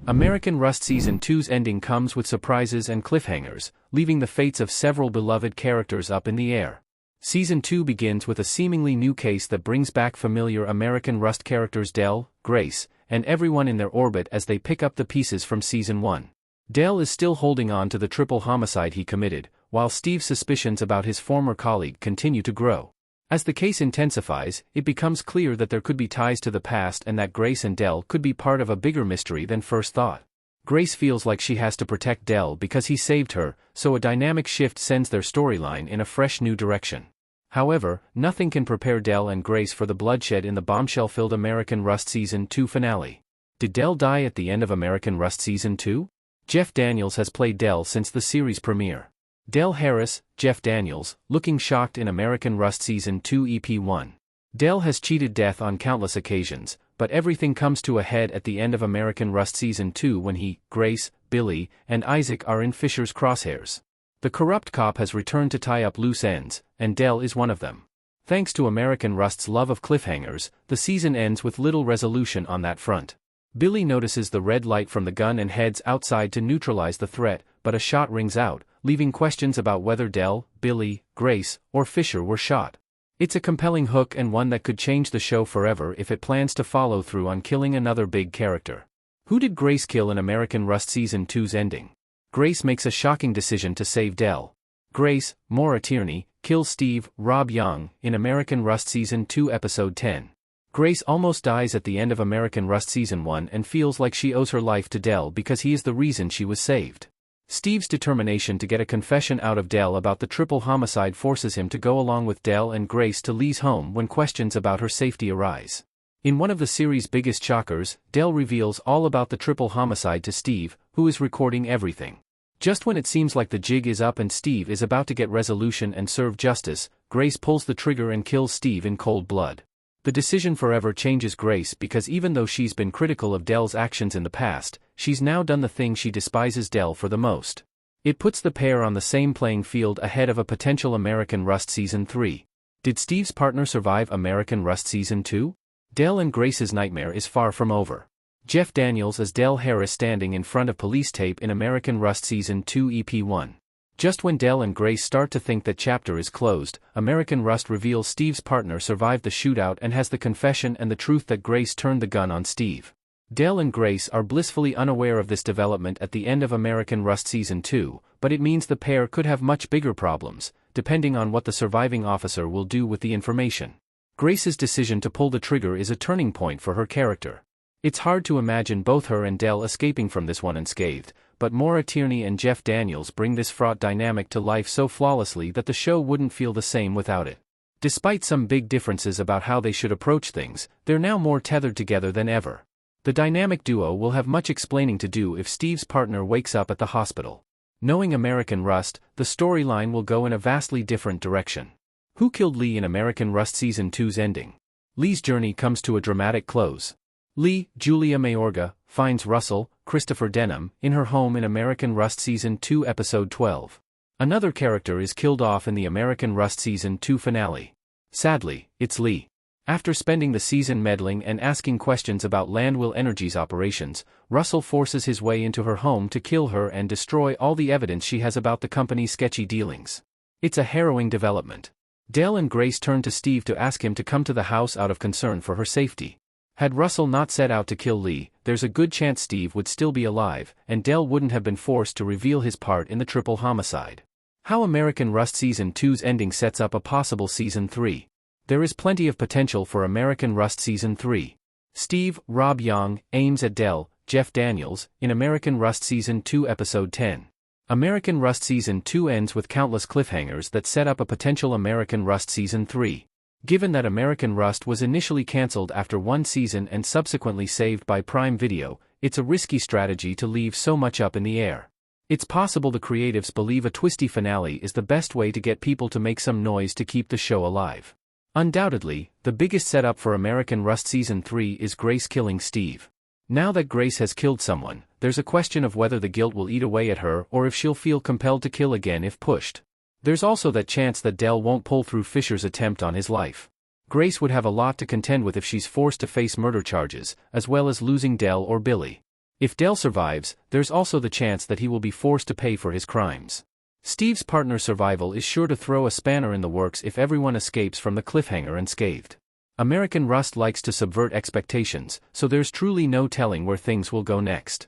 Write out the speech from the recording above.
American Rust Season 2's ending comes with surprises and cliffhangers, leaving the fates of several beloved characters up in the air. Season 2 begins with a seemingly new case that brings back familiar American Rust characters Del, Grace, and everyone in their orbit as they pick up the pieces from Season 1. Del is still holding on to the triple homicide he committed, while Steve's suspicions about his former colleague continue to grow. As the case intensifies, it becomes clear that there could be ties to the past and that Grace and Del could be part of a bigger mystery than first thought. Grace feels like she has to protect Del because he saved her, so a dynamic shift sends their storyline in a fresh new direction. However, nothing can prepare Del and Grace for the bloodshed in the bombshell-filled American Rust Season 2 finale. Did Del die at the end of American Rust Season 2? Jeff Daniels has played Del since the series premiere. Del Harris, Jeff Daniels, looking shocked in American Rust Season 2 EP 1. Del has cheated death on countless occasions, but everything comes to a head at the end of American Rust Season 2 when he, Grace, Billy, and Isaac are in Fisher's crosshairs. The corrupt cop has returned to tie up loose ends, and Del is one of them. Thanks to American Rust's love of cliffhangers, the season ends with little resolution on that front. Billy notices the red light from the gun and heads outside to neutralize the threat, but a shot rings out, leaving questions about whether Del, Billy, Grace, or Fisher were shot. It's a compelling hook and one that could change the show forever if it plans to follow through on killing another big character. Who did Grace kill in American Rust Season 2's ending? Grace makes a shocking decision to save Del. Grace, Maura Tierney, kills Steve, Rob Young, in American Rust Season 2 Episode 10. Grace almost dies at the end of American Rust Season 1 and feels like she owes her life to Del because he is the reason she was saved. Steve's determination to get a confession out of Del about the triple homicide forces him to go along with Del and Grace to Lee's home when questions about her safety arise. In one of the series' biggest shockers, Del reveals all about the triple homicide to Steve, who is recording everything. Just when it seems like the jig is up and Steve is about to get resolution and serve justice, Grace pulls the trigger and kills Steve in cold blood. The decision forever changes Grace because even though she's been critical of Del's actions in the past, she's now done the thing she despises Del for the most. It puts the pair on the same playing field ahead of a potential American Rust Season 3. Did Steve's partner survive American Rust Season 2? Del and Grace's nightmare is far from over. Jeff Daniels as Del Harris standing in front of police tape in American Rust Season 2 EP 1. Just when Del and Grace start to think that chapter is closed, American Rust reveals Steve's partner survived the shootout and has the confession and the truth that Grace turned the gun on Steve. Del and Grace are blissfully unaware of this development at the end of American Rust Season 2, but it means the pair could have much bigger problems, depending on what the surviving officer will do with the information. Grace's decision to pull the trigger is a turning point for her character. It's hard to imagine both her and Del escaping from this one unscathed, but Maura Tierney and Jeff Daniels bring this fraught dynamic to life so flawlessly that the show wouldn't feel the same without it. Despite some big differences about how they should approach things, they're now more tethered together than ever. The dynamic duo will have much explaining to do if Steve's partner wakes up at the hospital. Knowing American Rust, the storyline will go in a vastly different direction. Who killed Lee in American Rust Season 2's ending? Lee's journey comes to a dramatic close. Lee, Julia Mayorga, finds Russell, Christopher Denham, in her home in American Rust Season 2 Episode 12. Another character is killed off in the American Rust Season 2 finale. Sadly, it's Lee. After spending the season meddling and asking questions about Landwill Energy's operations, Russell forces his way into her home to kill her and destroy all the evidence she has about the company's sketchy dealings. It's a harrowing development. Del and Grace turn to Steve to ask him to come to the house out of concern for her safety. Had Russell not set out to kill Lee, there's a good chance Steve would still be alive, and Del wouldn't have been forced to reveal his part in the triple homicide. How American Rust Season 2's ending sets up a possible Season 3. There is plenty of potential for American Rust Season 3. Steve, Rob Young, aims at Del, Jeff Daniels, in American Rust Season 2 Episode 10. American Rust Season 2 ends with countless cliffhangers that set up a potential American Rust Season 3. Given that American Rust was initially cancelled after one season and subsequently saved by Prime Video, it's a risky strategy to leave so much up in the air. It's possible the creatives believe a twisty finale is the best way to get people to make some noise to keep the show alive. Undoubtedly, the biggest setup for American Rust Season 3 is Grace killing Steve. Now that Grace has killed someone, there's a question of whether the guilt will eat away at her or if she'll feel compelled to kill again if pushed. There's also that chance that Del won't pull through Fisher's attempt on his life. Grace would have a lot to contend with if she's forced to face murder charges, as well as losing Del or Billy. If Dell survives, there's also the chance that he will be forced to pay for his crimes. Steve's partner's survival is sure to throw a spanner in the works if everyone escapes from the cliffhanger unscathed. American Rust likes to subvert expectations, so there's truly no telling where things will go next.